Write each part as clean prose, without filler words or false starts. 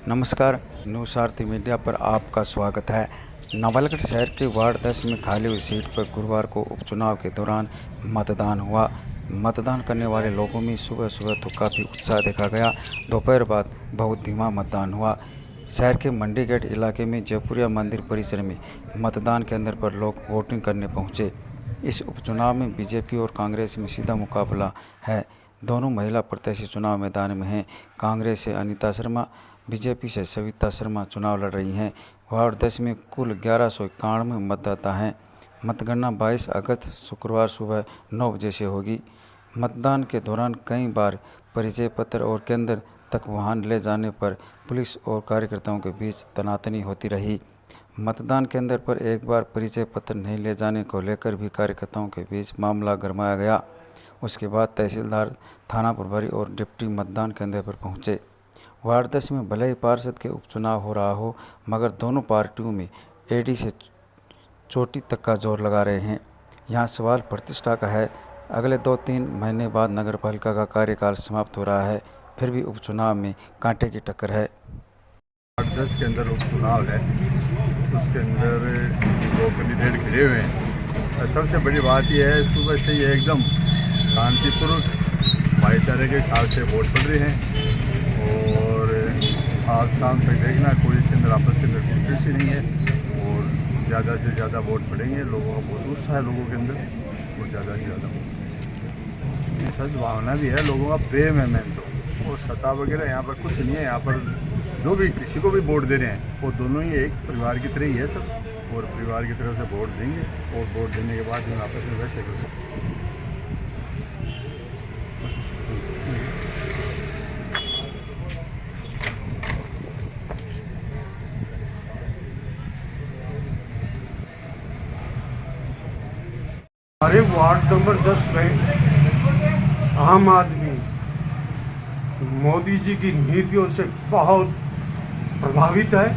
नमस्कार, न्यूज़ सारथी मीडिया पर आपका स्वागत है। नवलगढ़ शहर के वार्ड 10 में खाली हुई सीट पर गुरुवार को उपचुनाव के दौरान मतदान हुआ। मतदान करने वाले लोगों में सुबह सुबह तो काफ़ी उत्साह देखा गया। दोपहर बाद बहुत धीमा मतदान हुआ। शहर के मंडी गेट इलाके में जयपुरिया मंदिर परिसर में मतदान केंद्र पर लोग वोटिंग करने पहुंचे। इस उपचुनाव में बीजेपी और कांग्रेस में सीधा मुकाबला है। दोनों महिला प्रत्याशी चुनाव मैदान में हैं। कांग्रेस से अनीता शर्मा, बीजेपी से सविता शर्मा चुनाव लड़ रही हैं। वार्ड 10 में कुल 1191 मतदाता हैं। मतगणना 22 अगस्त शुक्रवार सुबह 9 बजे से होगी। मतदान के दौरान कई बार परिचय पत्र और केंद्र तक वाहन ले जाने पर पुलिस और कार्यकर्ताओं के बीच तनातनी होती रही। मतदान केंद्र पर एक बार परिचय पत्र नहीं ले जाने को लेकर भी कार्यकर्ताओं के बीच मामला गरमाया गया। उसके बाद तहसीलदार, थाना प्रभारी और डिप्टी मतदान केंद्र पर पहुंचे। वार्ड 10 में भले ही पार्षद के उपचुनाव हो रहा हो, मगर दोनों पार्टियों में एडी से चोटी तक का जोर लगा रहे हैं। यहाँ सवाल प्रतिष्ठा का है। अगले 2-3 महीने बाद नगरपालिका का कार्यकाल समाप्त हो रहा है, फिर भी उपचुनाव में कांटे की टक्कर है। वार्ड 10 के अंदर उपचुनाव है, उसके अंदर 2 कैंडिडेट खड़े हुए हैं। सबसे बड़ी बात यह है, सुबह से ये एकदम शांतिपूर्वक भाईचारे के हिसाब से वोट पड़ रहे हैं और आज शाम तक देखना कोई इसके अंदर आपस के अंदर दिलचस्पी नहीं है और ज़्यादा से ज़्यादा वोट पड़ेंगे। लोगों का बहुत उत्साह है, लोगों के अंदर और ज़्यादा से ज़्यादा सद्भावना भी है, लोगों का प्रेम है। मेन तो और सत्ता वगैरह यहाँ पर कुछ नहीं है। यहाँ पर जो भी किसी को भी वोट दे रहे हैं वो दोनों ही एक परिवार की तरह ही है सब, और परिवार की तरफ से वोट देंगे और वोट देने के बाद हम आपस में वैसे करेंगे। हमारे वार्ड नंबर 10 में आम आदमी मोदी जी की नीतियों से बहुत प्रभावित है।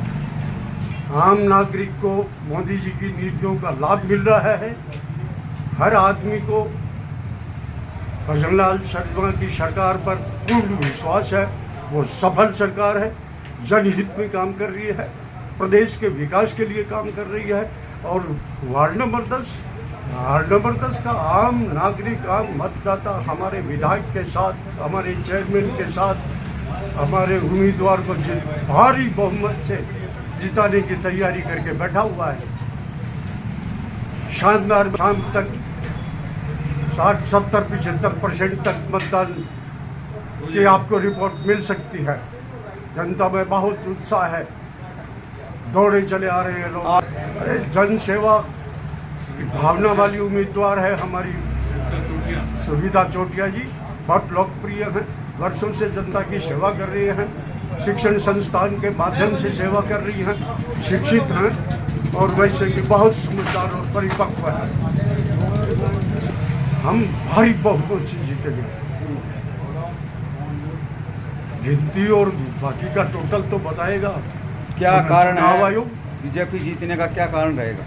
आम नागरिक को मोदी जी की नीतियों का लाभ मिल रहा है। हर आदमी को भजनलाल शर्मा की सरकार पर पूर्ण विश्वास है। वो सफल सरकार है, जनहित में काम कर रही है, प्रदेश के विकास के लिए काम कर रही है। और वार्ड नंबर 10 का आम नागरिक, आम मतदाता हमारे विधायक के साथ, हमारे चेयरमैन के साथ, हमारे उम्मीदवार को भारी बहुमत से जिताने की तैयारी करके बैठा हुआ है। शानदार, शाम तक 60, 70, 75% तक मतदान की आपको रिपोर्ट मिल सकती है। जनता में बहुत उत्साह है, दौड़े चले आ रहे हैं लोग। अरे जन सेवा भावना वाली उम्मीदवार है हमारी सुविधा चोटिया जी, बहुत लोकप्रिय हैं, वर्षों से जनता की सेवा कर रही हैं, शिक्षण संस्थान के माध्यम से सेवा कर रही हैं, शिक्षित हैं और वैसे भी बहुत समझदार और परिपक्व है। हम भारी बहुमत से जीतेंगे। गिनती और बाकी का टोटल तो बताएगा क्या कारण है आयोग बीजेपी जीतने का? क्या कारण रहेगा?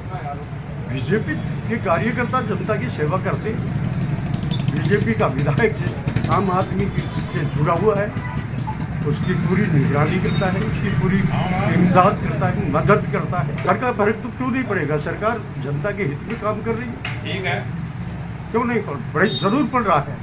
बीजेपी के कार्यकर्ता जनता की सेवा करते हैं। बीजेपी का विधायक आम आदमी से जुड़ा हुआ है, उसकी पूरी निगरानी करता है, उसकी पूरी इमदाद करता है, मदद करता है। घर का फर्क तो क्यों नहीं पड़ेगा? सरकार जनता के हित में काम कर रही है, ठीक है, क्यों नहीं पड़े? जरूर पड़ रहा है।